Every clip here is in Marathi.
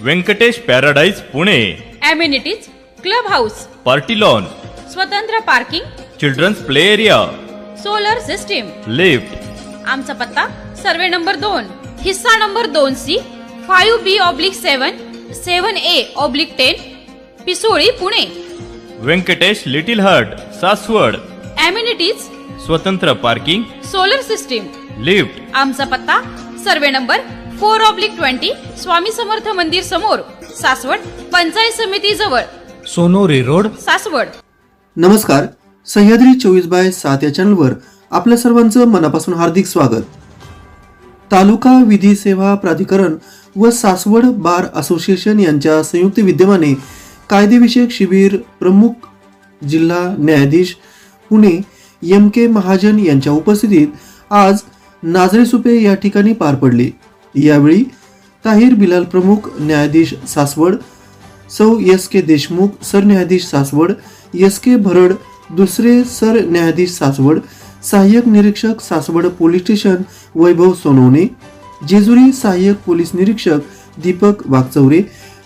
Venkatesh Paradise Pune. Amenities, club house, party lawn, स्वतंत्र parking, children's play area, solar system. Lift. आमचा पत्ता सर्वे नंबर 2, हिस्सा number 2C, 5B/7, 7A/10, Pisoli, Pune. Venkatesh Little Heart, Saswad. Amenities, स्वतंत्र पार्किंग, सोलर सिस्टीम. लिफ्ट. आमचा पत्ता सर्वे नंबर 4/20, स्वामी समर्थ मंदिर समोर, सासवड, पंचायत समिती जवळ, सोनोरी रोड, सासवड. नमस्कार. सह्याद्री 24/7 या चॅनलवर आपल्या सर्वांचं मनापासून हार्दिक स्वागत. तालुका विधी सेवा प्राधिकरण व सासवड बार असोसिएशन यांच्या संयुक्त विद्यमाने कायदेविषयक शिबिर प्रमुख जिल्हा न्यायाधीश पुणे MK महाजन यांच्या उपस्थितीत आज नाझरे सुपे या ठिकाणी पार पडले. यावेळी ताहिर बिलाल प्रमुख न्यायाधीश सासवड, सौ SK देशमुख सरन्यायाधीश सासवड, SK भरड दुसरे सरन्यायाधीश सासवड, सहाय्यक निरीक्षक सासवड पोलीस स्टेशन वैभव सोनवणे, जेजुरी सहाय्यक पोलीस निरीक्षक दीपक वागचौरे,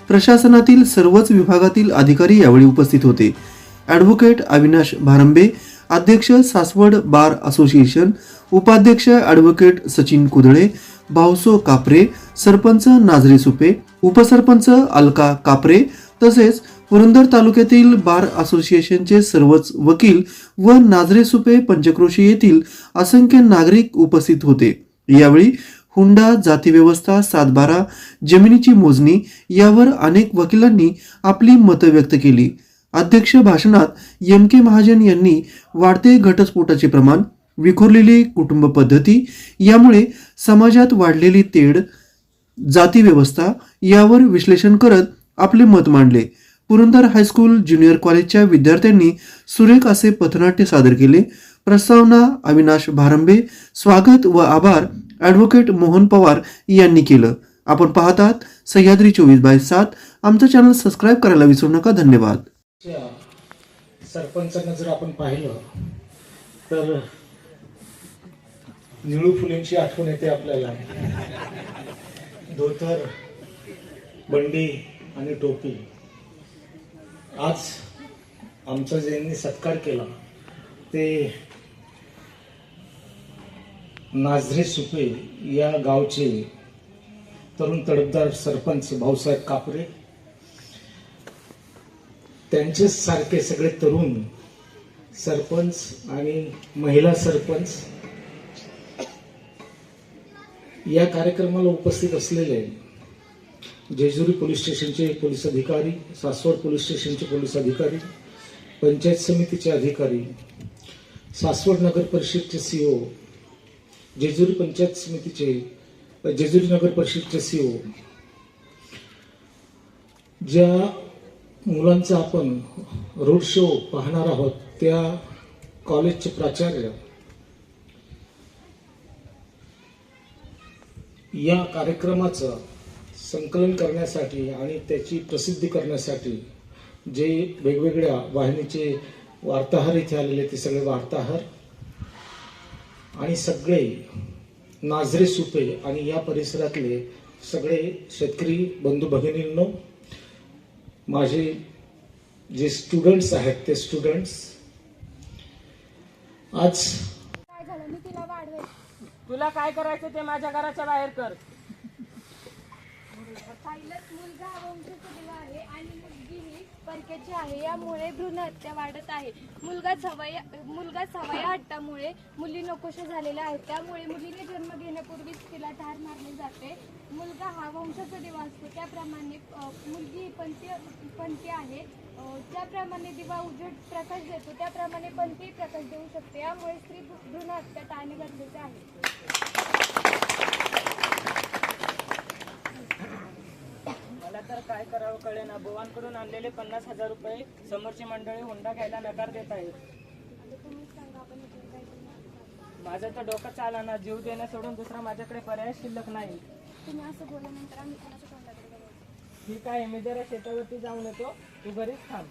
प्रशासनातील सर्वच विभागातील अधिकारी यावेळी उपस्थित होते. ॲडव्होकेट अविनाश भारंबे, अध्यक्ष सासवड बार असोसिएशन, उपाध्यक्ष ॲडव्होकेट सचिन कुदळे, भाऊसो कापरे, सरपंच नाझरे सुपे, उपसरपंच अलका कापरे तसेच पुरंदर तालुक्यातील बार असोसिएशनचे सर्वच वकील व नाझरे सुपे पंचक्रोशी येथील असंख्य नागरिक उपस्थित होते. यावेळी हुंडा, जातीव्यवस्था, 7/12, जमिनीची मोजणी यावर अनेक वकिलांनी आपली मतं व्यक्त केली. अध्यक्ष भाषणात MK महाजन यांनी वाढते घटस्फोटाचे प्रमाण, विखुरलेली कुटुंब पद्धती यामुळे समाजात वाढलेली तेढ, जाती व्यवस्था यावर विश्लेषण करत आपले मत मांडले. पुरंदर हायस्कूल ज्युनियर कॉलेजच्या विद्यार्थ्यांनी सुरेख असे पथनाट्य सादर केले. प्रस्तावना अविनाश भारंबे, स्वागत व आभार ॲडव्होकेट मोहन पवार यांनी केलं. आपण पाहतात सह्याद्री 24/7. आमचं चॅनल सबस्क्राईब करायला विसरू नका. धन्यवाद. सरपंचांना जर आपण पाहिलं तर निळू फुलेंची आठवण येते आपल्याला. धोतर, बंडी आणि टोपी. आज आमचा ज्यांनी सत्कार केला ते नाझरे सुपे या गावचे तरुण तडफदार सरपंच भाऊसाहेब कापरे. त्यांचेच सारखे सगळे तरुण सरपंच आणि महिला सरपंच या कार्यक्रमाला उपस्थित असलेले जेजुरी पोलीस स्टेशनचे पोलीस अधिकारी, सासवड पोलीस स्टेशनचे पोलीस अधिकारी, पंचायत समितीचे अधिकारी, सासवड नगर परिषदचे CO, जेजुरी पंचायत समितीचे जेजुरी नगर परिषदचे CO, ज्या मुलांचा आपण रोड शो पाहणार आहोत त्या कॉलेजचे प्राचार्य, या कार्यक्रमाचं संकलन करण्यासाठी आणि त्याची प्रसिद्धी करण्यासाठी जे वेगवेगळ्या वाहिनीचे वार्ताहर इथे आलेले ते सगळे वार्ताहर आणि सगळे नाझरे सुपे आणि या परिसरातले सगळे शेतकरी बंधू भगिनींनो, माझे जे स्टुडंट्स आहेत ते स्टुडंट्स, आज काय झालं मी तिला वाढवेल. तुला काय करायचं ते माझ्या घराच्या बाहेर कर. पाहिलंच मुलगा हा वंशाचा दिवा आहे आणि मुलगी ही परक्याची आहे. यामुळे भ्रूण हत्या वाढत आहे. मुलगा सवया हट्टामुळे मुली नकोशा झालेल्या आहेत. त्यामुळे मुलीने जन्म घेण्यापूर्वीच तिला ठार मारले जाते. मुलगा हा वंशाचा दिवा असतो त्याप्रमाणे मुलगी ही पंथी आहे. ज्याप्रमाणे दिवा उजेड प्रकाश देतो त्याप्रमाणे पंथी प्रकाश देऊ शकते. यामुळे स्त्री भ्रूण हत्या टाळणे गरजेचे आहे. मला तर काय करावं कळेना. बुवांकडून आणलेले 50,000 रुपये समोरची मंडळी हुंडा घ्यायला नकार देत आहेत. माझं तर डोकं चालना. जीव देणं सोडून दुसरा माझ्याकडे पर्याय शिल्लक नाही. तुम्ही असं बोलल्यानंतर आम्ही कोणाच्या तोंडाकडे बघायचं. ठीक आहे, मी जरा शेतावरती जाऊन येतो, तू घरीच थांब.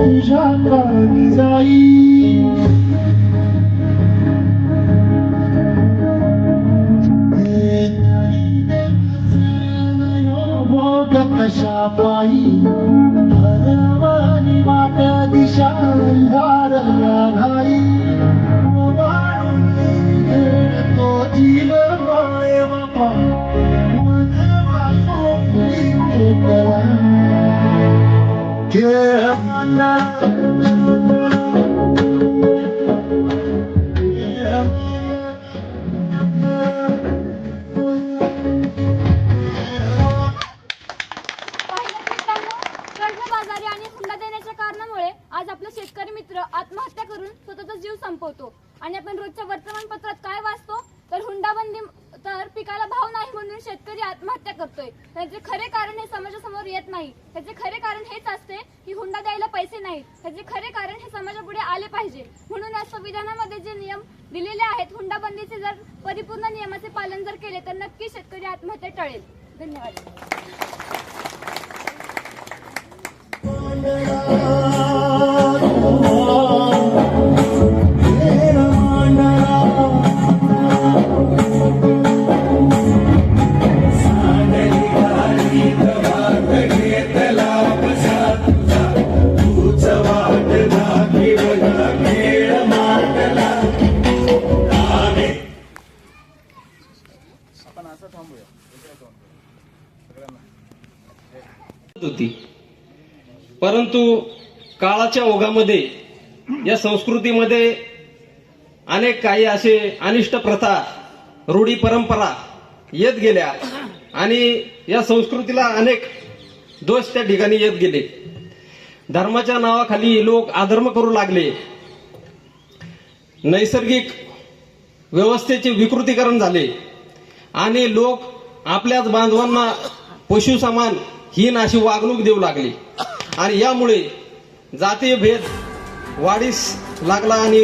तुझ्या काळी जाई भोग कशा पायी हरवानी वाट दिशा अंधारल्या घाई तो जीव माय बापा कर्जबाजारी आणि हुंडा देण्याच्या कारणामुळे आज आपला शेतकरी मित्र आत्महत्या करून स्वतःचा जीव संपवतो. आणि आपण रोजच्या वर्तमानपत्रात काय वाचतो तर हुंडाबंदी तर पिकाला भाव नाही म्हणून शेतकरी आत्महत्या करतोय. त्याचे खरे कारण हे समाजासमोर येत नाही. त्याचे खरे कारण हेच असते की हुंडा द्यायला पैसे नाहीत. त्याचे खरे कारण हे समाजापुढे आले पाहिजे. म्हणून या संविधानामध्ये जे नियम दिलेले आहेत हुंडाबंदीचे जर परिपूर्ण नियमाचे पालन जर केले तर नक्की शेतकरी आत्महत्या टळेल. धन्यवाद. होती, परंतु काळाच्या ओघामध्ये या संस्कृतीमध्ये अनेक काही असे अनिष्ट प्रथा रूढी परंपरा येत गेल्या आणि या संस्कृतीला अनेक दोष त्या ठिकाणी येत गेले. धर्माच्या नावाखाली लोक अधर्म करू लागले. नैसर्गिक व्यवस्थेचे विकृतीकरण झाले आणि लोक आपल्याच बांधवांना पशु समान हीन अशी वागणूक देऊ लागली आणि यामुळे जातीय भेद वाढीस लागला आणि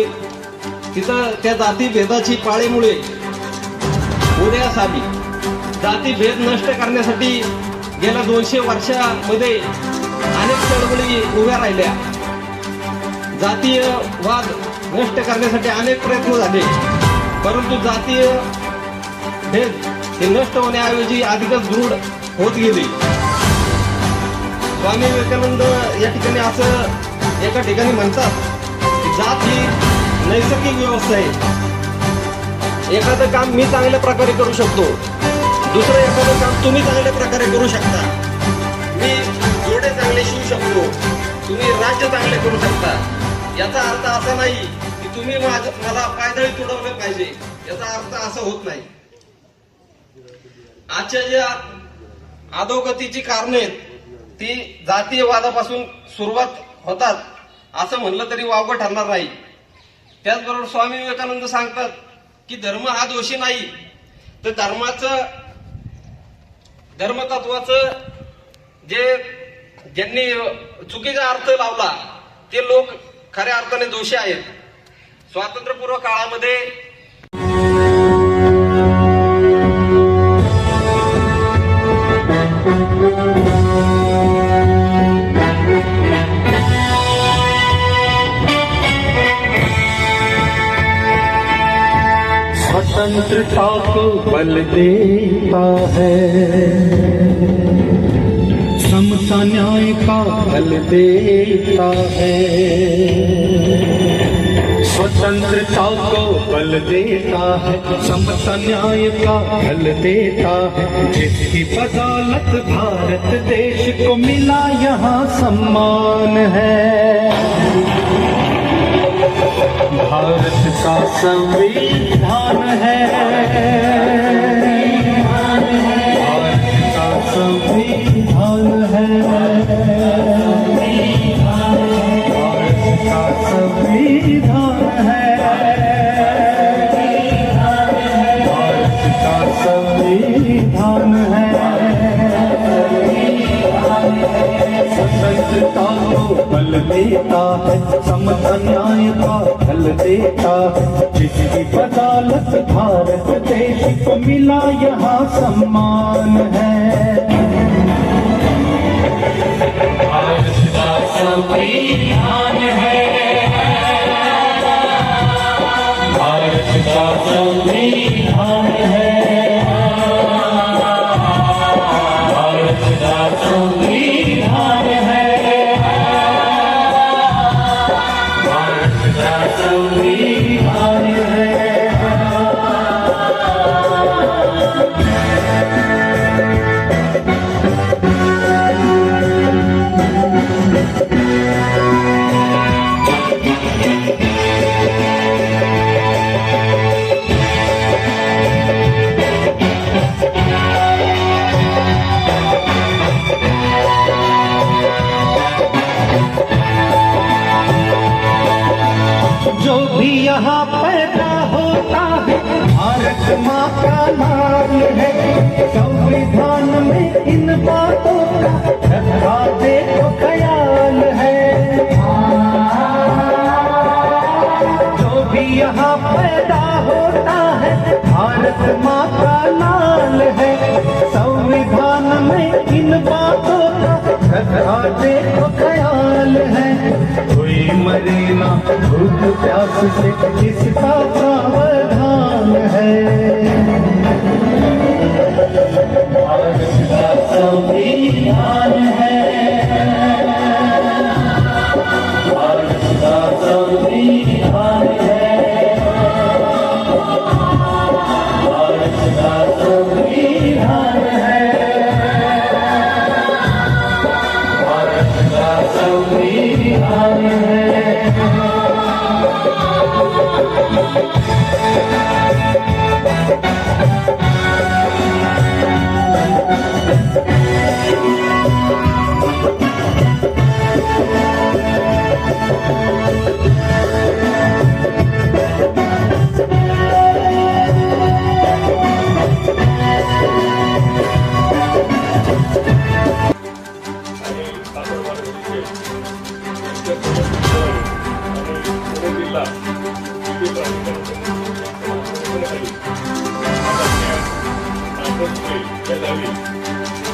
तिथं त्या जाती भेदाची पाळीमुळे उदयास आली. जाती भेद नष्ट करण्यासाठी गेल्या 200 वर्षामध्ये अनेक चळवळी उभ्या राहिल्या. जातीय वाद नष्ट करण्यासाठी अनेक प्रयत्न झाले, परंतु जातीय भेद हे नष्ट होण्याऐवजी अधिकच दृढ होत गेले. स्वामी विवेकानंद या ठिकाणी असं एका ठिकाणी म्हणतात की जात ही नैसर्गिक व्यवस्था आहे. एखादं काम मी चांगल्या प्रकारे करू शकतो, दुसरं एखादं काम तुम्ही चांगल्या प्रकारे करू शकता. मी जोडे चांगले शिवू शकतो, तुम्ही राज्य चांगले करू शकता. याचा अर्थ असा नाही की तुम्ही मला पायदळी तुडवलं पाहिजे, याचा अर्थ असा होत नाही. आजच्या ज्या अधोगतीची कारणे आहेत ती जातीय वादापासून सुरुवात होतात असं म्हणलं तरी वावगं ठरणार नाही. त्याचबरोबर स्वामी विवेकानंद सांगतात की धर्म हा दोषी नाही, तर धर्मतत्वाचं ज्यांनी चुकीचा अर्थ लावला ते लोक खऱ्या अर्थाने दोषी आहेत. स्वातंत्र्यपूर्व काळामध्ये स्वतंत्रता को बल देता है, समता न्याय का बल देता है. स्वतंत्रता को बल देता है, समता न्याय का बल देता है. जिसकी बदौलत भारत देश को मिला यहाँ सम्मान है. भारत का संविधान है, भारत का संविधान है, भारत का संविधान है, भारत का संविधान है. स्वतंत्रता को बल देता है, समता न्याय का बल देता है. जिसकी बदौलत भारत देश को मिला यहाँ सम्मान है. भारत का संविधान माँ का नाम है, संविधान में इन बातों का रखा देखो ख्याल है। जो भी यहाँ पैदा होता है भारत माँ का नाम है, संविधान में इन बातों का रखा देखो ख्याल है। कोई मरे ना भूख प्यास से, इसका प्रावधान है। भारत का संविधान है, भारत का संविधान है, भारत का संविधान है, भारत का संविधान है।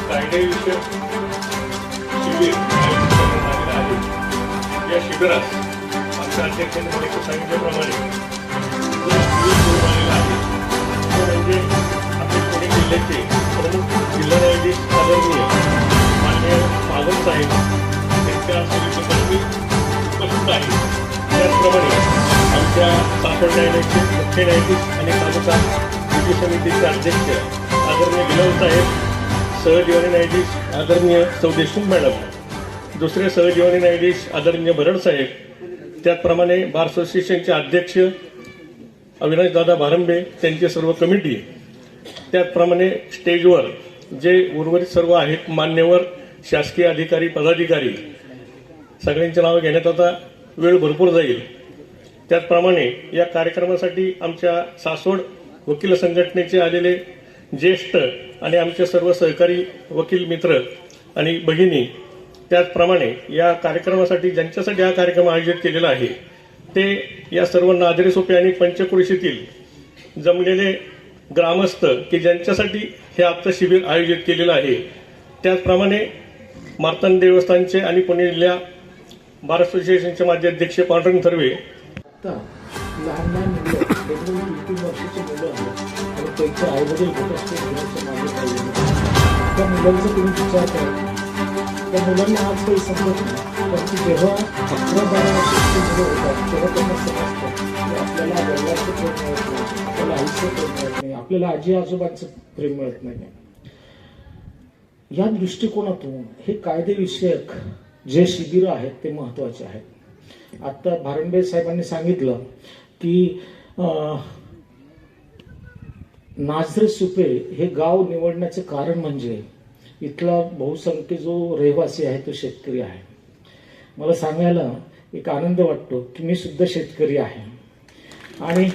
कायदेविषयक शिबिर आयोजित करण्यात आलेलं आहे. या शिबिरात आमच्या अध्यक्षांनी मला सांगितल्याप्रमाणे जो शिबिर सुरू झालेला आहे तो म्हणजे आपल्या पुणे जिल्ह्याचे प्रमुख जिल्हा न्यायाधीश आदरणीय माननीय माधव साहेब यांच्या सोयीसाठी उपस्थित आहेत. त्याचप्रमाणे आमच्या सासवड न्यायालयाचे मुख्य न्यायाधीश आणि तालुका विधी समितीचे अध्यक्ष आदरणीय बिलाल साहेब, सहजीवनी न्यायाधीश आदरणीय सौ देशमुख मॅडम, दुसरे सहजीवनी न्यायाधीश आदरणीय भरड साहेब, त्याचप्रमाणे बार असोसिएशनचे अध्यक्ष अविनाशदादा भारंबे, त्यांची सर्व कमिटी, त्याचप्रमाणे स्टेजवर जे उर्वरित सर्व आहेत मान्यवर शासकीय अधिकारी पदाधिकारी, सगळ्यांची नावं घेण्यात आता वेळ भरपूर जाईल. त्याचप्रमाणे या कार्यक्रमासाठी आमच्या सासवड वकील संघटनेचे आलेले ज्येष्ठ आणि आमचे सर्व सहकारी वकील मित्र आणि भगिनी, त्याचप्रमाणे या कार्यक्रमासाठी ज्यांच्यासाठी हा कार्यक्रम आयोजित केलेला आहे ते या सर्व नादरे सोपे आणि पंचक्रोशीतील जमलेले ग्रामस्थ की ज्यांच्यासाठी हे आजचं शिबिर आयोजित केलेलं आहे. त्याचप्रमाणे मार्तंड देवस्थानचे आणि पुणे जिल्हा बार असोसिएशनचे माजी अध्यक्ष पांडुरंग थर्वे. लहान लहान मुलं, एकदम 3-3 वर्षाची मुलं आहेत आणि त्यांचे आईवडील घटस्फोट घेण्याच्या मागे पाहिजे. त्या मुलांचा तुम्ही विचार करा. त्या मुलांना आज काही समजत नाही, परंतु जेव्हा 11-12 वर्षाची मुलं होतात तेव्हा त्यांना समजतं की आपल्याला वडिलांचं प्रेम मिळत नाही, आपल्याला आईचं प्रेम मिळत नाही, आपल्याला आजी आजोबांचं प्रेम मिळत नाही. या दृष्टिकोनातून हे कायदेविषयक जे शिबिरं आहेत ते महत्त्वाचे आहेत. आता भारंबे साहेबांनी सांगितलं की नाझरे सुपे हे गाव निवडण्याचं कारण म्हणजे इथला बहुसंख्य जो रहिवासी आहे तो शेतकरी आहे. मला सांगायला एक आनंद वाटतो की मी सुद्धा शेतकरी आहे आणि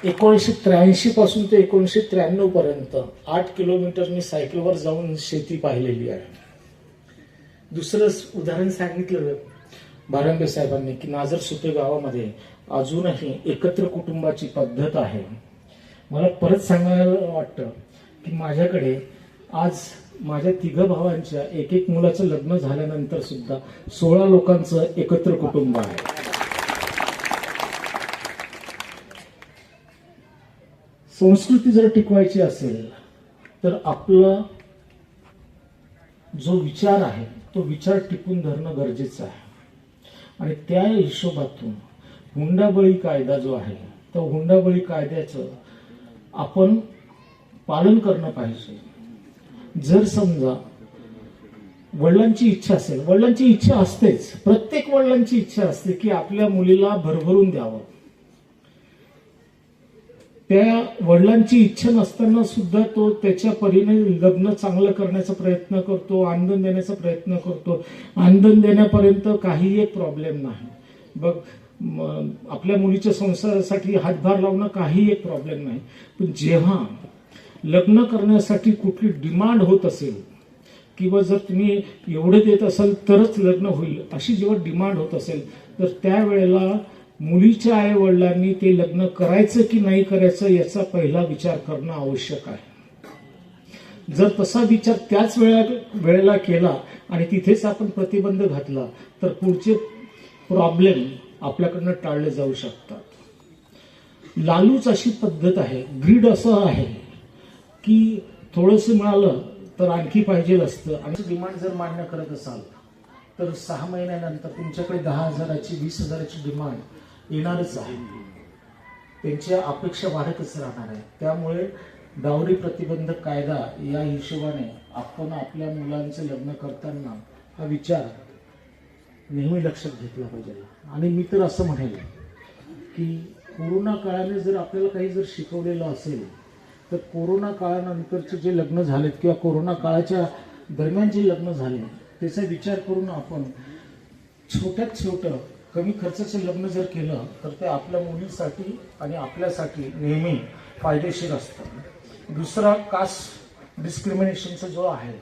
1983 पासून ते 1993 पर्यंत 8 किलोमीटर मी सायकलवर जाऊन शेती पाहिलेली आहे. दुसरं उदाहरण सांगितलं भारंबे साहेबांनी की नाझर सुपे गावामध्ये अजूनही एकत्र कुटुंबाची पद्धत आहे. मला परत सांगायला वाटतं की माझ्याकडे आज माझ्या 3 भावांच्या एक मुलाचं लग्न झाल्यानंतर सुद्धा 16 लोकांचं एकत्र कुटुंब आहे. संस्कृती जर टिकवायची असेल तर आपला जो विचार आहे तो विचार टिकून धरणं गरजेचं आहे आणि त्या हिशोबातून हुंडाबळी कायदा जो आहे त्या हुंडाबळी कायद्याचं आपण पालन करणं पाहिजे. जर समजा वडिलांची इच्छा असेल, वडिलांची इच्छा असतेच, प्रत्येक वडिलांची इच्छा असते की आपल्या मुलीला भरभरून द्यावं. त्या वडिलांची इच्छा नसताना सुद्धा तो त्याच्या परीने लग्न चांगलं करण्याचा प्रयत्न करतो, आनंद देण्याचा प्रयत्न करतो. आनंद देण्यापर्यंत काही एक प्रॉब्लेम नाही. आपल्या मुलीच्या संसारासाठी हातभार लावणं काही एक प्रॉब्लेम नाही, पण जेव्हा लग्न करण्यासाठी कुठली डिमांड होत असेल किंवा जर तुम्ही एवढे देत असाल तरच लग्न होईल अशी जेव्हा डिमांड होत असेल तर त्यावेळेला मुलीच्या आई वडिलांनी ते लग्न करायचं की नाही करायचं याचा पहिला विचार करणं आवश्यक आहे. जर तसा विचार त्याच वेळेला केला आणि तिथेच आपण प्रतिबंध घातला तर पुढचे प्रॉब्लेम आपल्याकडनं टाळले जाऊ शकतात. लालूच अशी पद्धत आहे, ग्रीड असं आहे की थोडंसं मिळालं तर आणखी पाहिजे असतं आणि डिमांड जर मान्य करत असाल तर 6 महिन्यानंतर तुमच्याकडे 10,000ची 20,000ची डिमांड येणारच आहे. त्यांच्या अपेक्षा वाढतच राहणार आहे. त्यामुळे डावरी प्रतिबंधक कायदा या हिशोबाने आपण आपल्या मुलांचं लग्न करताना हा विचार नेहमी लक्षात घेतला पाहिजे. आणि मी तर असं म्हणेल की कोरोना काळाने जर आपल्याला काही जर शिकवलेलं असेल तर कोरोना काळानंतरचे जे लग्न झालेत किंवा कोरोना काळाच्या दरम्यान जे लग्न झाले त्याचा विचार करून आपण छोट्यात छोटं कमी खर्चाचं लग्न जर केलं तर ते आपल्या मुलीसाठी आणि आपल्यासाठी नेहमी फायदेशीर असतं. दुसरा कास्ट डिस्क्रिमिनेशनचा जो आहे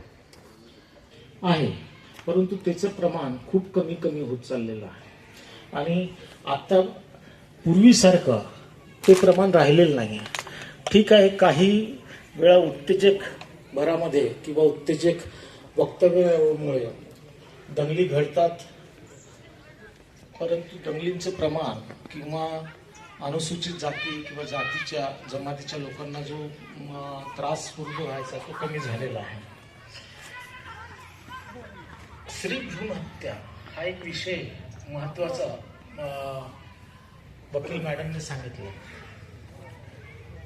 परंतु त्याचं प्रमाण खूप कमी होत चाललेलं आहे आणि आता पूर्वीसारखं ते प्रमाण राहिलेलं नाही. ठीक आहे, काही वेळा उत्तेजक भरामध्ये किंवा उत्तेजक वक्तव्यामुळे दंगली घडतात, परंतु दंगलींचं प्रमाण किंवा अनुसूचित जाती किंवा जातीच्या जमातीच्या लोकांना जो त्रास पूर्ण व्हायचा तो कमी झालेला आहे. स्त्री भ्रूण हत्या हा एक विषय महत्वाचा वकील मॅडमने सांगितलं.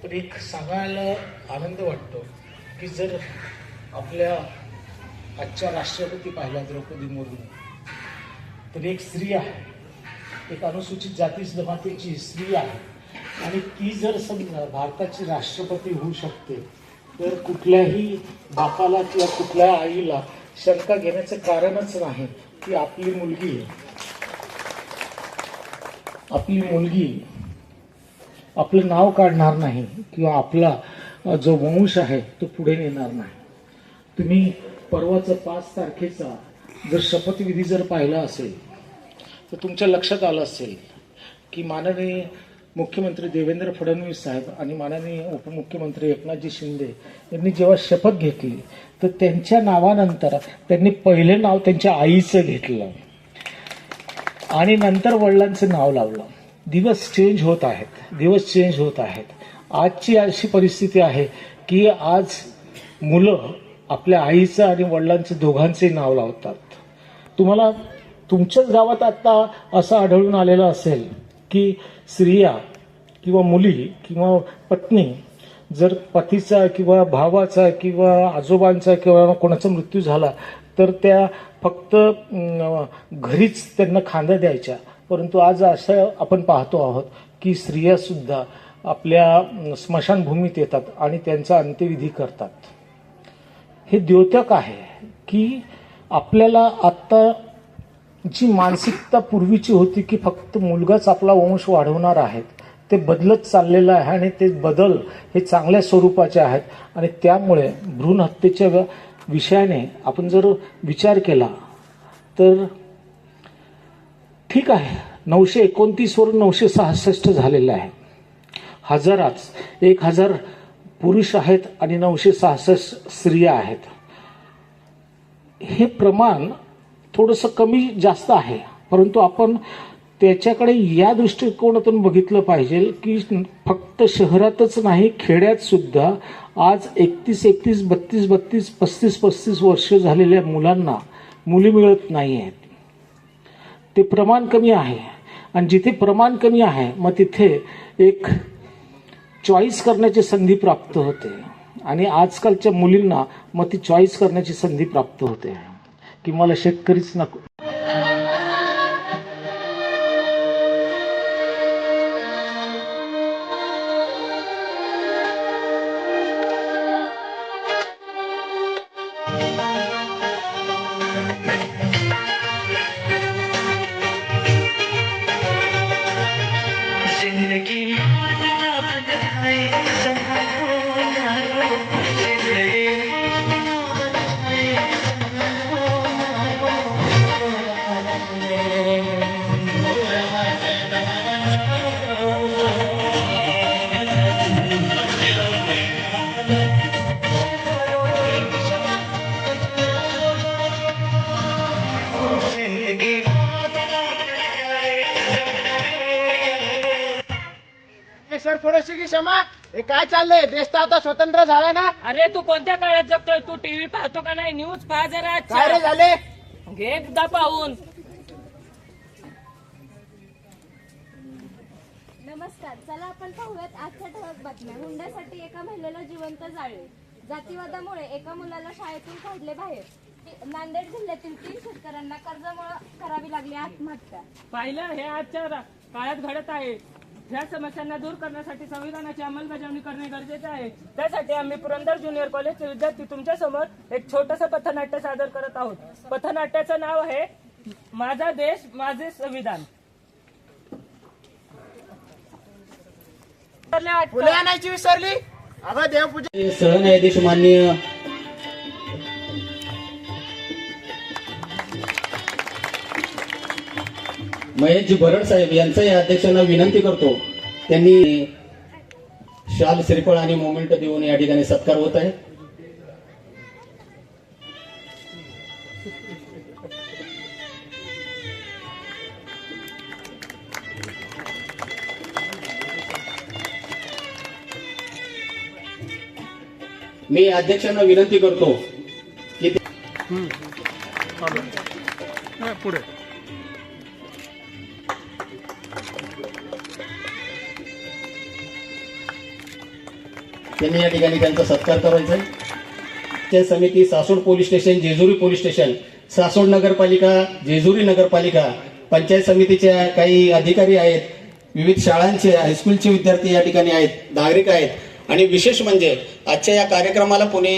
पण एक सांगायला आनंद वाटतो की जर आपल्या आजच्या राष्ट्रपती पाहिल्या द्रौपदी मुर्मू तर एक स्त्री आहे, एक अनुसूचित जाती जमातीची स्त्री आहे आणि ती जर समजा भारताची राष्ट्रपती होऊ शकते तर कुठल्याही बापाला किंवा कुठल्या आईला शंका घेण्याचं कारणच नाही की आपली मुलगी आपलं नाव काढणार नाही किंवा आपला जो वंश आहे तो पुढे नेणार नाही. तुम्ही परवाचा 5 तारखेचा जर शपथविधी जर पाहिला असेल तर तुमच्या लक्षात आलं असेल की माननीय मुख्यमंत्री देवेंद्र फडणवीस साहेब आणि माननीय उपमुख्यमंत्री एकनाथजी शिंदे यांनी जेव्हा शपथ घेतली तर त्यांच्या नावानंतर त्यांनी पहिले नाव त्यांच्या आईचं घेतलं आणि नंतर वडिलांचं नाव लावलं. दिवस चेंज होत आहेत. आजची अशी परिस्थिती आहे की आज मुलं आपल्या आईचं आणि वडिलांचं दोघांचे नाव लावतात. तुम्हाला तुमच्याच गावात आता असं आढळून आलेलं असेल की स्त्रिया किंवा मुली किंवा पत्नी जर पतीचा किंवा भावाचा किंवा आजोबांचा किंवा कोणाचा मृत्यू झाला तर त्या फक्त घरीच त्यांना खांदा द्यायच्या. परंतु आज असं आपण पाहतो आहोत की स्त्रिया सुद्धा आपल्या स्मशानभूमीत येतात आणि त्यांचा अंत्यविधी करतात. हे द्योतक आहे की आपल्याला आता जी मानसिकता पूर्वीची होती की फक्त मुलगाच आपला वंश वाढवणार आहेत ते बदलत चाललेलं आहे आणि ते बदल हे चांगल्या स्वरूपाचे आहेत. आणि त्यामुळे भ्रूण हत्येच्या विषयाने आपण जर विचार केला तर ठीक आहे, 929 वरून 966 झालेलं आहे. 1000 पुरुष आहेत आणि 966 स्त्रिया आहेत. हे प्रमाण थोडंसं कमी जास्त आहे, परंतु आपण त्याच्याकडे या दृष्टिकोनातून बघितलं पाहिजे की फक्त शहरातच नाही खेड्यात सुद्धा आज 31, 32, 35 वर्ष झालेल्या मुलांना मुली मिळत नाही आहेत. ते प्रमाण कमी आहे आणि जिथे प्रमाण कमी आहे मग तिथे एक चॉईस करण्याची संधी प्राप्त होते आणि आजकालच्या मुलींना मग ती चॉईस करण्याची संधी प्राप्त होते की मला शेतकरीच नको. और पड़ोसी की क्षमा. हे काय चाललंय? देश तर आता स्वतंत्र झाला ना. अरे तू कोणत्या काळात जगतोय? तू टीव्ही पाहतो का नाही? न्यूज पहा जरा. काय रे झाले? घे एकदा पाहून. नमस्कार, चला आपण पाहूयात आजच्या ठळक बातम्या. हुंड्यासाठी एका महिलेला जिवंत जाळले. जातीवादामुळे एका मुलाला शाळेतून काढले बाहेर. नांदेड जिल्ह्यातील 3 शेतकऱ्यांना कर्जामुळे करावी लागली आत्महत्या. पाहिलं, हे आजच्या काळात घडत आहे. ह्या समस्यांना दूर करण्यासाठी संविधानाची अंमलबजावणी करणे गरजेचे आहे. त्यासाठी आम्ही पुरंदर ज्युनियर कॉलेजचे विद्यार्थी तुमच्या समोर एक छोटंसं पथनाट्य सादर करत आहोत. पथनाट्याचं नाव आहे माझा देश माझे संविधान. फुले आणायची विसरली. अगं देवपूजा. सरन्यायाधीश माननीय महेशजी बरड साहेब यांचं या अध्यक्षांना विनंती करतो. त्यांनी शाल श्रीफळ आणि मोमेंट देऊन या ठिकाणी सत्कार होत आहे. मी अध्यक्षांना विनंती करतो की पुढे त्यांनी या ठिकाणी त्यांचा सत्कार करायचा आहे. समिती Saswad police station, Jejuri police station, Saswad नगरपालिका, जेजुरी नगरपालिका, पंचायत समितीच्या काही अधिकारी आहेत, विविध शाळांचे हायस्कूलचे विद्यार्थी या ठिकाणी आहेत, नागरिक आहेत. आणि विशेष म्हणजे आजच्या या कार्यक्रमाला पुणे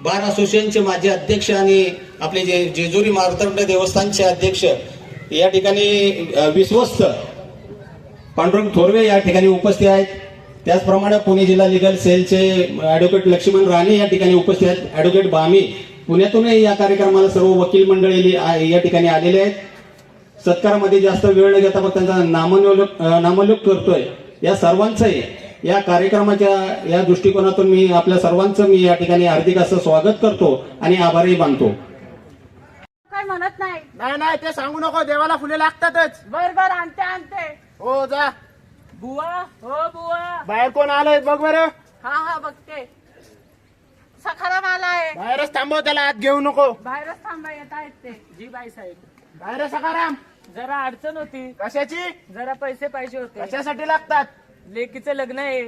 बार असोसिएशनचे माजी अध्यक्ष आणि आपले जे जेजुरी मार्तंड देवस्थानचे अध्यक्ष या ठिकाणी विश्वस्त पांडुरंग थोरवे या ठिकाणी उपस्थित आहेत. त्याचप्रमाणे पुणे जिल्हा लिगल सेलचे ऍडव्होकेट लक्ष्मण राणे या ठिकाणी उपस्थित आहेत. ऍडव्होकेट बामी पुण्यातूनही या कार्यक्रमाला सर्व वकील मंडळी या ठिकाणी आलेले आहेत. सत्कारामध्ये जास्त वेळ न घेता फक्त त्यांचा नामोल्लेख करतोय. या सर्वांचंही या कार्यक्रमाच्या या दृष्टिकोनातून मी आपल्या सर्वांचं मी या ठिकाणी हार्दिक असं स्वागत करतो आणि आभारही मानतो. काय म्हणत नाही. नाही ते सांगू नको. देवाला फुले लागतातच. बर आणते. हो जा. बुवा, हो बुवा. बाहेर कोण आलंय बघ बरं. हा बघते. सखाराम आलाय. बाहेरच थांबव, त्याला आत घेऊ नको. बाहेरच थांबा, येत आहेत ते. जी बाई साहेब. बाहेर सकाराम. जरा अडचण होती. कशाची? जरा पैसे पाहिजे होते. कशासाठी लागतात? लेकीचं लग्न आहे.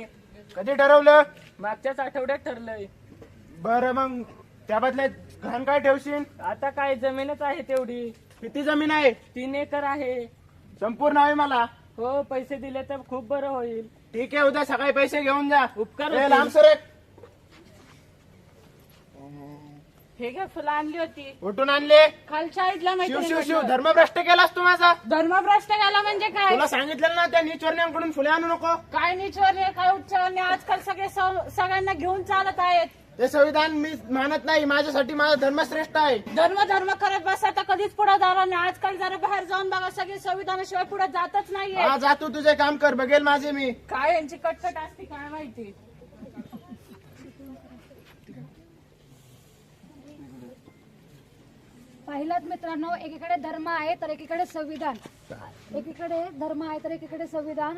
कधी ठरवलं? मागच्याच आठवड्यात ठरलंय. बरं मग त्या बदल्यात घाण काय ठेवशील? आता काय जमीनच आहे तेवढी. किती जमीन आहे? 3 एकर आहे. संपूर्ण हवी मला. हो, पैसे दिले तर खूप बरं होईल. ठीक आहे, उद्या सकाळी पैसे घेऊन जा. उपकार ए, होतील. लांब सरक. हे घ्या, फुलं आणली होती. कुठून आणले? खालच्या आईडला शिव धर्मभ्रष्ट केलास तू माझा. धर्मभ्रष्ट केला म्हणजे काय? तुला सांगितलं ना त्या नीचवर्णीयांकडून फुले आणू नको. काय नीचवर्णीय, काय उच्चवर्णीय? आजकाल सगळ्यांना घेऊन चालत आहेत. ते संविधान मी मानत नाही. माझ्यासाठी माझा धर्म श्रेष्ठ आहे. धर्म करत बसा तर कधीच पुढे जाणार नाही. आजकाल जरा बाहेर जाऊन बघा, सगळे संविधानाशिवाय पुढे जातच नाहीये. हा, जा तू तुझे काम कर, बघेल माझे मी. काय यांची कटकट असते काय माहिती. पाहिलात मित्रांनो, एकीकडे धर्म आहे तर एकीकडे संविधान. एकीकडे धर्म आहे तर एकीकडे संविधान.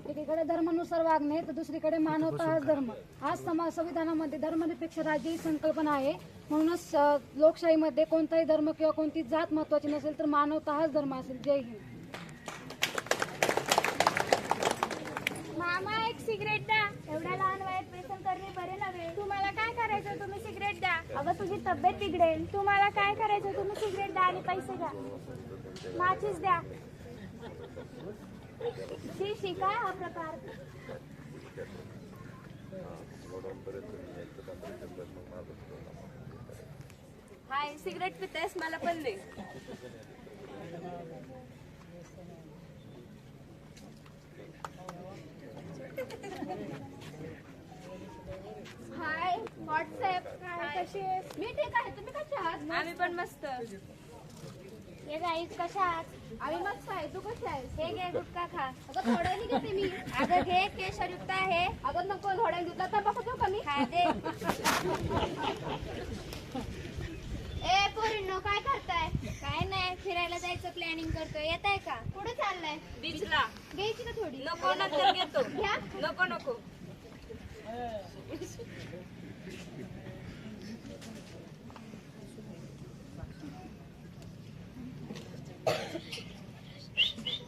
एकीकडे धर्मानुसार वागणे तर दुसरीकडे मानवता हाच धर्म. आज संविधानामध्ये धर्मनिरपेक्ष राज्य ही संकल्पना आहे. म्हणूनच लोकशाहीमध्ये कोणताही धर्म किंवा कोणती जात महत्वाची नसेल तर मानवता हाच धर्म असेल. जय हिंद. मामा एक सिगरेट द्या. एवढ्या लहान वयात व्यसन करणे बरे नव्हे. तुम्हाला काय करायचं तुम्ही सिगरेट द्या. अगं तुझी तब्येत बिघडेल. तुम्हाला काय करायचं तुम्ही सिगरेट द्या आणि पैसे द्या. माचीस द्या. शी काय हा प्रकार. हाय, सिगरेट पितेस? मला पण दे. हाय व्हॉट्सअप. कशी आहेस? मी ठीक आहे. तुम्ही कशा आहात? आम्ही पण मस्त. हे गाईस कशा आहात? आम्ही मस्त आहे. तू कशी आहेस? हे घे गुटखा खा. अगं थोड्याने घेते मी. अगं घे, केशरयुक्त आहे. अगं नको, थोड्याने घेतला तर बघ देऊ का मी? खा दे. ए पोरींनो, काय करताय? काय नाही, फिरायला जायचं प्लॅनिंग करतो. येतोय येत आहे का? कुठं चाललाय? बीचला. घ्यायची का थोडी? नको, नंतर घेतो. घ्या. नको नको.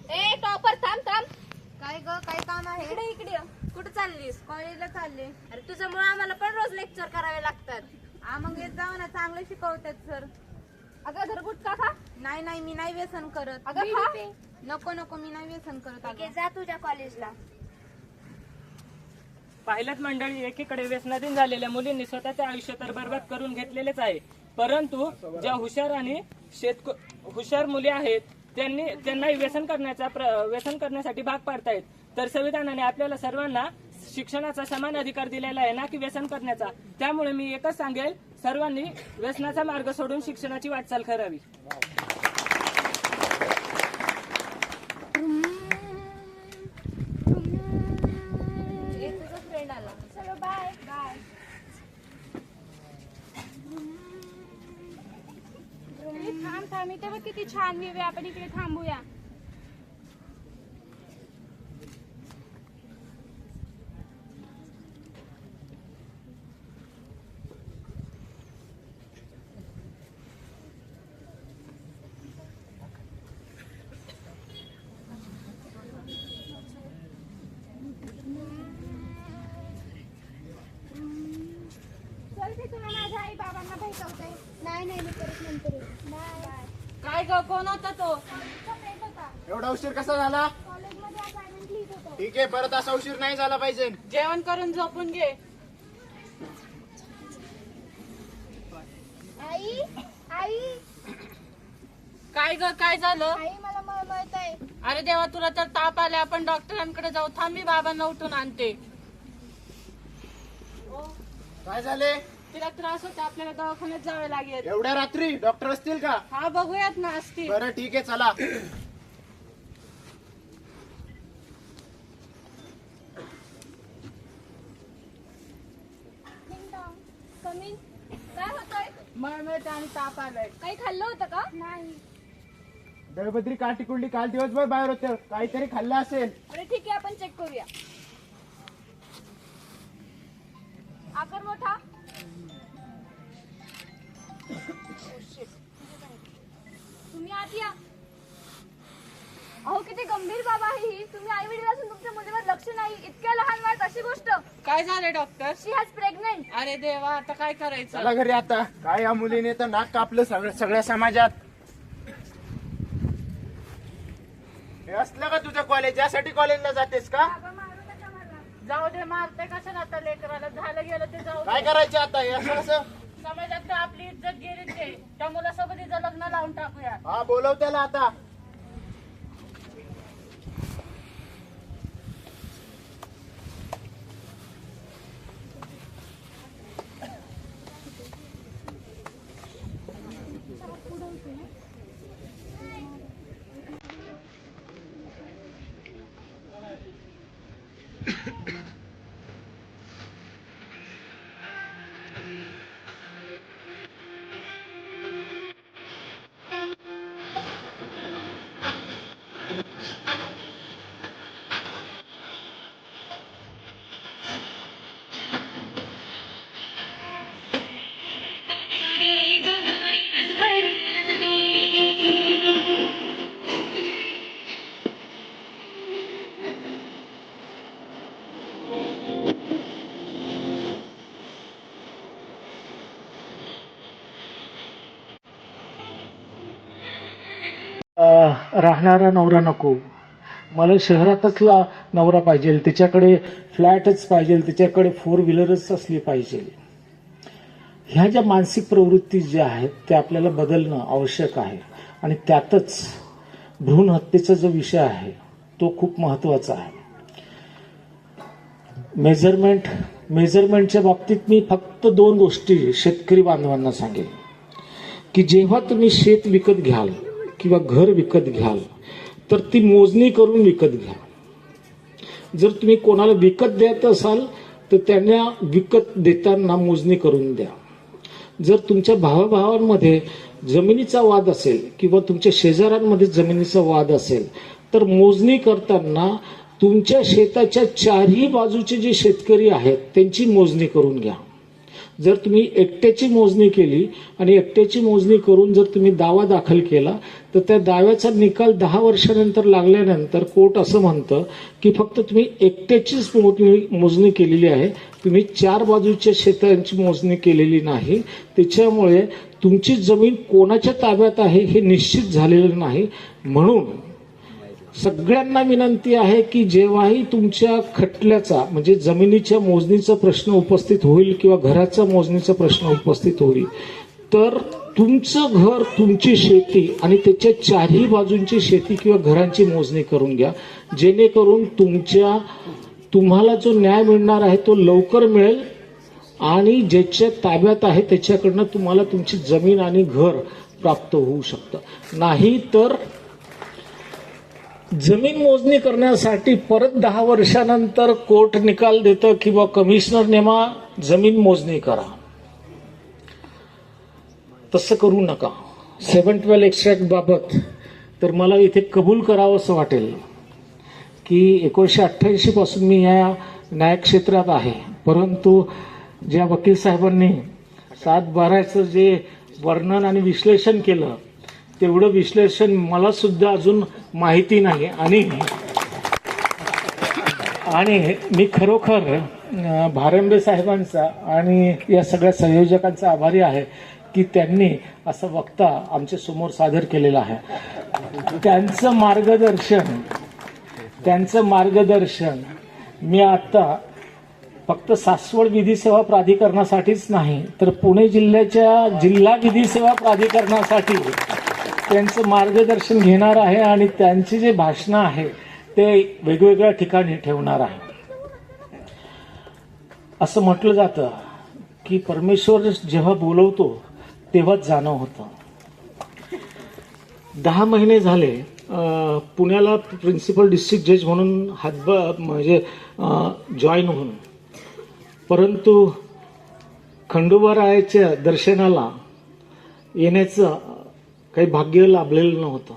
ए टॉपर थांब थांब. काय ग काय काम आहे? इकडे इकडे ये. कुठं चाललीस? कॉलेजला चालले. अरे तुझ्यामुळे आम्हाला पण रोज लेक्चर करावे लागतात. मग येत जाऊ ना, चांगले शिकवतात सर. अगं धर गुटखा खा. नाही नाही मी नाही व्यसन करत. अगं खा. नको नको मी नाही व्यसन करत. ठीक आहे, जा तुझ्या कॉलेजला. पाहिल्यात मंडळी, एकीकडे व्यसनाधीन झालेल्या मुलींनी स्वतःचे आयुष्य तर बरबाद करून घेतलेलेच आहे, परंतु ज्या हुशार आणि हुशार मुली आहेत त्यांनाही व्यसन करण्यासाठी भाग पाडतायत. तर संविधानाने आपल्याला सर्वांना शिक्षणाचा समान अधिकार दिलेला आहे, ना की व्यसन करण्याचा. त्यामुळे मी एकच सांगेल, सर्वांनी व्यसनाचा मार्ग सोडून शिक्षणाची वाटचाल करावी. चलो बाय बाय. थांब इथे बघ किती छान व्ह्यू आहे. आपण इकडे थांबूया. चल ते तुला माझ्या आई बाबांना भेटवते. नाही नाही मी परत नंतर येते. बाय. काय ग, कोण होता तो? एवढा उशीर कसा झाला? कॉलेजमध्ये असाइनमेंट लिहित होतो. ठीक आहे, परत असा उशीर नाही झाला पाहिजे. जेवण करून झोपून घे. आई आई काय ग, काय झालं? आई मला मळमळत आहे. अरे देवा, तुला तर ताप आले. आपण डॉक्टरांकडे जाऊ. थांब, मी बाबांना उठून आणते. काय झाले? तिला त्रास होता, आपल्याला दवाखान्यात जावे लागेल. एवढ्या रात्री डॉक्टर असतील का? हा, बघूयात ना असतील. बरं ठीक आहे, चला. कमी काय होतंय? मळमळते आणि ताप आलाय. काही खाल्लं होतं का? नाही. दळभद्री काटिकुंडी काल दिवसभर बाहेर होते, काहीतरी खाल्लं असेल. अरे ठीक आहे, आपण चेक करूया. आकार मोठा. तुम्ही आत या. अहो किती गंभीर बाब आहे ही. तुम्ही आई वडील असून तुमच्या मुलीवर लक्ष नाही. इतक्या लहान वयात अशी गोष्ट. काय झाले डॉक्टर? She has pregnant. अरे देवा, आता काय करायचं? चला घरी आता. काय या मुलीने तर नाक कापलं सगळ्या समाजात. हे असलं का तुझं कॉलेज? यासाठी कॉलेजला जातेस का? जाऊ दे, मारते कशाला आता लेकराला. झालं गेलं ते जाऊ काय दे. करायचं आता? हे असं कसं? समाजात तर आपली इज्जत गेली ते. त्या मुलासोबत तिचं लग्न लावून टाकूया. हा, बोलव त्याला आता. राहणारा नवरा नको, मला शहरातच नवरा पाहिजे, त्याच्याकडे फ्लॅटच पाहिजे, त्याच्याकडे 4 व्हीलरच असली पाहिजे. ह्या ज्या मानसिक प्रवृत्ती ज्या आहेत त्या आपल्याला बदलणं आवश्यक आहे. आणि त्यातच भ्रूण हत्येचा जो विषय आहे तो खूप महत्वाचा आहे. मेजरमेंटच्या बाबतीत मी फक्त 2 गोष्टी शेतकरी बांधवांना सांगेन की जेव्हा तुम्ही शेत विकत घ्याल किंवा घर विकत घ्याल तर ती मोजणी करून विकत घ्या. जर तुम्ही कोणाला विकत देत असाल तर त्यांना विकत देताना मोजणी करून द्या. जर तुमच्या भावाभावांमध्ये जमिनीचा वाद असेल किंवा तुमच्या शेजाऱ्यांमध्ये जमिनीचा वाद असेल तर मोजणी करताना तुमच्या शेताच्या चारही बाजूचे जे शेतकरी आहेत त्यांची मोजणी करून घ्या. जर तुम्ही एकट्याची मोजणी केली आणि एकट्याची मोजणी करून जर तुम्ही दावा दाखल केला तर त्या दाव्याचा निकाल 10 वर्षानंतर लागल्यानंतर कोर्ट असं म्हणतं की फक्त तुम्ही एकट्याचीच मोजणी केलेली आहे, तुम्ही 4 बाजूच्या शेतांची मोजणी केलेली नाही. त्याच्यामुळे तुमची जमीन कोणाच्या ताब्यात आहे हे निश्चित झालेलं नाही. म्हणून सगळ्यांना विनंती आहे की जेव्हाही तुमच्या खटल्याचा म्हणजे जमिनीच्या मोजणीचा प्रश्न उपस्थित होईल किंवा घराचा मोजणीचा प्रश्न उपस्थित होईल तर तुमचं घर, तुमची शेती आणि त्याच्या चारही बाजूंची शेती किंवा घरांची मोजणी करून घ्या, जेणेकरून तुम्हाला जो न्याय मिळणार आहे तो लवकर मिळेल आणि ज्याच्या ताब्यात आहे त्याच्याकडनं तुम्हाला तुमची जमीन आणि घर प्राप्त होऊ शकतं. नाही तर जमीन मोजणी करण्यासाठी परत 10 वर्षानंतर कोर्ट निकाल देतं किंवा कमिशनर नेमा, जमीन मोजणी करा. तसं करू नका. 712 एक्स्ट्रॅक्ट बाबत तर मला इथे कबूल करावं असं वाटेल की 1988 पासून मी या न्याय क्षेत्रात आहे, परंतु ज्या वकील साहेबांनी 7/12चं जे वर्णन आणि विश्लेषण केलं तेवढं विश्लेषण मला सुद्धा अजून माहिती नाही आणि मी खरोखर भारंबे साहेबांचा आणि या सगळ्या संयोजकांचा आभारी आहे की त्यांनी असं वक्ता आमच्या समोर सादर केलेलं आहे. त्यांचं मार्गदर्शन मी आता फक्त सासवड विधी सेवा प्राधिकरणासाठीच नाही तर पुणे जिल्ह्याच्या जिल्हा विधी सेवा प्राधिकरणासाठी त्यांचं मार्गदर्शन घेणार आहे आणि त्यांची जे भाषणं आहे ते वेगवेगळ्या ठिकाणी ठेवणार आहे. असं म्हटलं जातं की परमेश्वर जेव्हा बोलवतो तेव्हाच जाणं होतं. 10 महिने झाले पुण्याला प्रिन्सिपल डिस्ट्रिक्ट जज म्हणून म्हणजे जॉईन होऊन, परंतु खंडोबारायाच्या दर्शनाला येण्याचं काही भाग्य लाभलेलं नव्हतं.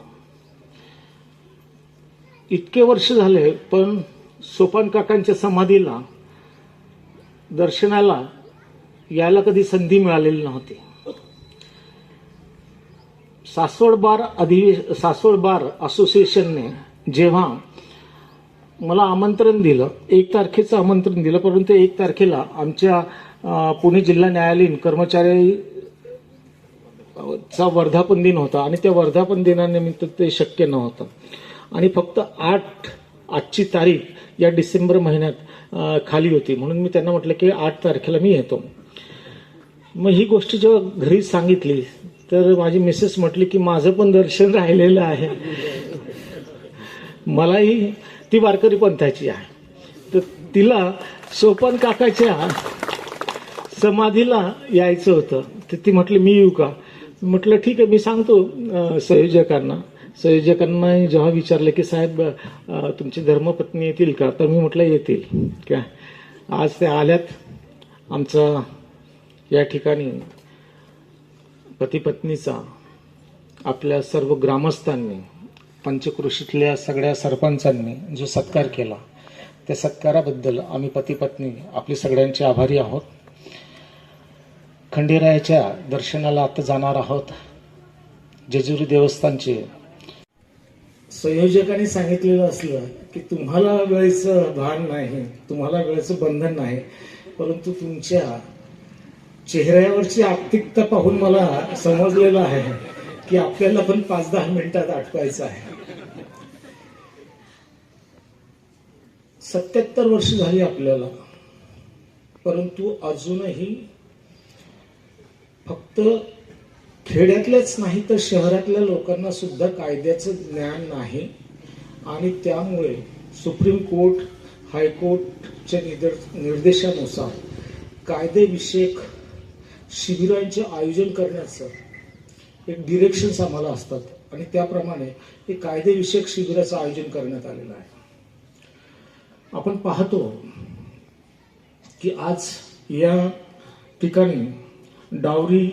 इतके वर्ष झाले पण सोपान काकांच्या समाधीला दर्शनाला यायला कधी संधी मिळालेली नव्हती. सासवड बार असोसिएशनने जेव्हा मला आमंत्रण दिलं, 1 तारखेचं आमंत्रण दिलं, परंतु 1 तारखेला आमच्या पुणे जिल्हा न्यायालयीन कर्मचारी चा वर्धापन दिन होता आणि त्या वर्धापन दिनानिमित्त ते शक्य नव्हतं आणि फक्त आजची तारीख या डिसेंबर महिन्यात खाली होती. म्हणून मी त्यांना म्हटलं की 8 तारखेला मी येतो. मग ही गोष्ट जेव्हा घरी सांगितली तर माझी मिसेस म्हटली की माझं पण दर्शन राहिलेलं आहे, मलाही ती वारकरी पंथाची आहे, तर तिला सोपान काकाच्या समाधीला यायचं होतं. तर ती म्हटली मी येऊ का? म्हटलं ठीक आहे, मी सांगतो संयोजकांना जेव्हा विचारलं की साहेब तुमची धर्मपत्नी येतील का, तर मी म्हटलं येतील. काय आज ते आल्यात. आमचा या ठिकाणी पती पत्नीचा आपल्या सर्व ग्रामस्थांनी, पंचक्रोशीतल्या सगळ्या सरपंचांनी जो सत्कार केला त्या सत्काराबद्दल आम्ही पती पत्नी आपले सगळ्यांचे आभारी आहोत. खंडेरायाच्या दर्शनाला आता जाणार आहोत. जेजुरी देवस्थानचे संयोजकांनी सांगितलेलं असलं की तुम्हाला वेळेचं भान नाही, तुम्हाला वेळेचं बंधन नाही, परंतु तुमच्या चेहऱ्यावरची आत्तिकता पाहून मला समजलेलं आहे की आपल्याला पण 5-10 मिनिटात आटपायचं आहे. 77 वर्ष झाली आपल्याला, परंतु अजूनही फक्त खेड्यातल्याच नाही तर शहरातल्या लोकांना सुद्धा कायद्याचं ज्ञान नाही आणि त्यामुळे सुप्रीम कोर्ट, हायकोर्टच्या निर्देशानुसार कायदेविषयक शिबिरांचे आयोजन करण्याचं एक डिरेक्शन्स आम्हाला असतात आणि त्याप्रमाणे हे कायदेविषयक शिबिराचं आयोजन करण्यात आलेलं आहे. आपण पाहतो की आज या ठिकाणी dowry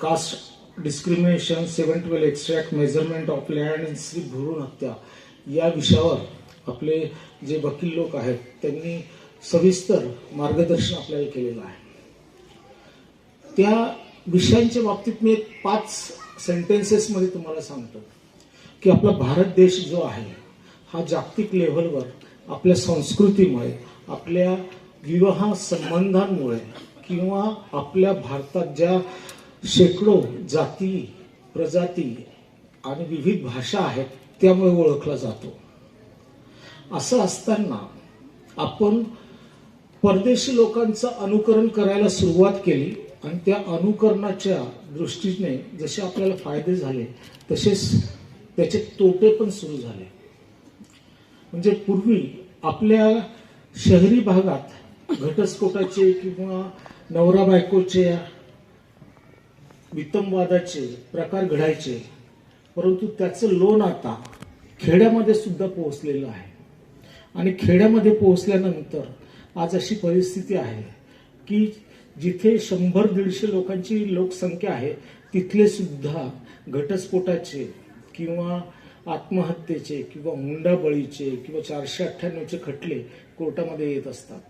caste discrimination, 712 extract, measurement of land आणि स्त्री भ्रूण हत्या या विषयावर आपले जे वकील लोक आहेत त्यांनी सविस्तर मार्गदर्शन आपल्याला केलेलं आहे. त्या विषयांच्या बाबतीत मी 5 सेंटेन्सेसमध्ये तुम्हाला सांगतो की आपला भारत देश जो आहे हा जागतिक लेव्हलवर आपल्या संस्कृतीमुळे, आपल्या विवाह संबंधांमुळे किंवा आपल्या भारतात ज्या शेकडो जाती, प्रजाती आणि विविध भाषा आहेत त्यामुळे ओळखला जातो. असं असताना आपण परदेशी लोकांचं अनुकरण करायला सुरुवात केली आणि त्या अनुकरणाच्या दृष्टीने जसे आपल्याला फायदे झाले तसेच त्याचे तोटे पण सुरू झाले. म्हणजे पूर्वी आपल्या शहरी भागात घटस्फोटाचे किंवा नवरा बायकोचे वितंवादाचे प्रकार घडायचे, परंतु त्याचं लोण आता खेड्यामध्ये सुद्धा पोहोचलेलं आहे. आणि खेड्यामध्ये पोहोचल्यानंतर आज अशी परिस्थिती आहे की जिथे 100-150 लोकांची लोकसंख्या आहे तिथले सुद्धा घटस्फोटाचे किंवा आत्महत्येचे किंवा हुंडाबळीचे किंवा 498चे खटले कोर्टामध्ये येत असतात.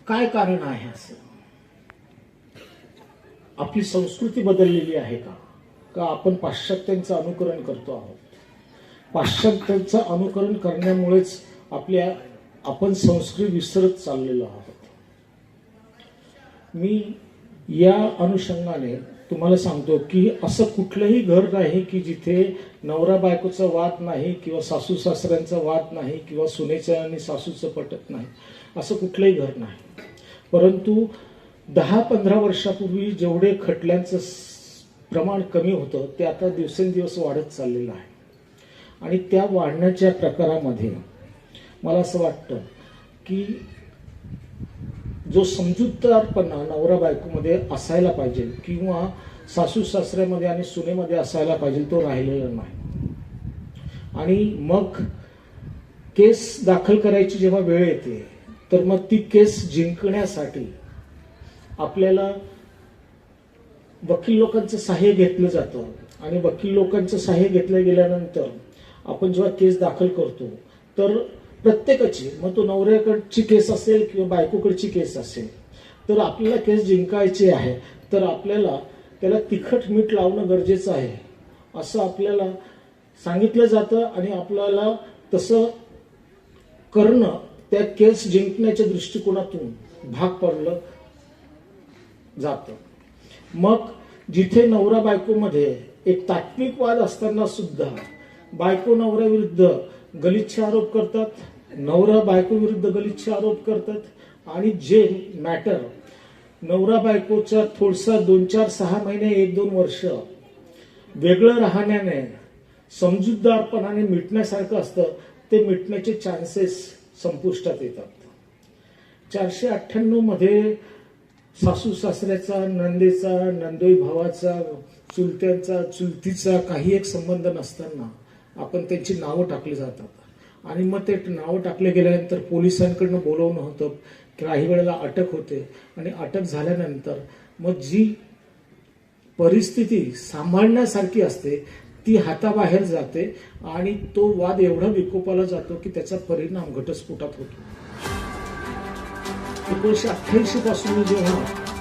काय कारण आहे असं? आपली संस्कृती बदललेली आहे का आपण पाश्चात्यांचं अनुकरण करतो आहोत? पाश्चात्यांचं अनुकरण करण्यामुळेच आपण संस्कृती विसरत चाललेलो आहोत. मी या अनुषंगाने तुम्हाला सांगतो की असं कुठलंही घर नाही की जिथे नवरा बायकोचा वाद नाही किंवा सासू सासऱ्यांचा वाद नाही किंवा सुनेचं आणि सासूचं पटत नाही, असं कुठलंही घर नाही. परंतु 10-15 वर्षापूर्वी जेवढे खटल्यांचं प्रमाण कमी होतं ते आता दिवसेंदिवस वाढत चाललेलं आहे. आणि त्या वाढण्याच्या प्रकारामध्ये मला असं वाटतं की जो समजूतदारपणा नवरा बायकोमध्ये असायला पाहिजे किंवा सासू सासऱ्यामध्ये आणि सुनेमध्ये असायला पाहिजे तो राहिलेला नाही. आणि मग केस दाखल करायची जेव्हा वेळ येते तर मग ती केस जिंकण्यासाठी आपल्याला वकील लोकांचं सहाय्य घेतलं जातं. आणि वकील लोकांचं सहाय्य घेतलं गेल्यानंतर आपण जेव्हा केस दाखल करतो तर प्रत्येकाची, मग तो नवऱ्याकडची केस असेल किंवा बायकोकडची केस असेल, तर आपल्याला केस जिंकायची आहे तर आपल्याला त्याला तिखट मीठ लावणं गरजेचं आहे असं आपल्याला सांगितलं जातं. आणि आपल्याला तसं करणं त्या केस जिंकण्याच्या दृष्टिकोनातून भाग पडलं जातं. मग जिथे नवरा बायकोमध्ये एक तात्विक वाद असताना सुद्धा बायको नवऱ्याविरुद्ध गलिच्छ आरोप करतात, नवरा बायको विरुद्ध गलिच्छ आरोप करतात आणि जे मॅटर नवरा बायकोचा थोडसा 2-4-6 महिने 1-2 वर्ष वेगळं राहण्याने समजूतदारपणाने मिटण्यासारखं असतं ते मिटण्याचे चान्सेस संपुष्टात येतात. 498 मध्ये सासू सासऱ्याचा, नंदेचा, नंदोई भावाचा, चुलत्यांचा, चुलतीचा काही एक संबंध नसताना आपण त्यांची नावं टाकली जातात. आणि मग ते नावं टाकले गेल्यानंतर पोलिसांकडनं बोलवणं होतं, काही वेळेला अटक होते आणि अटक झाल्यानंतर मग जी परिस्थिती सांभाळण्यासारखी असते ती हाताबाहेर जाते आणि तो वाद एवढा विकोपाला जातो की त्याचा परिणाम घटस्फोटात होतो. 1988 पासून जेव्हा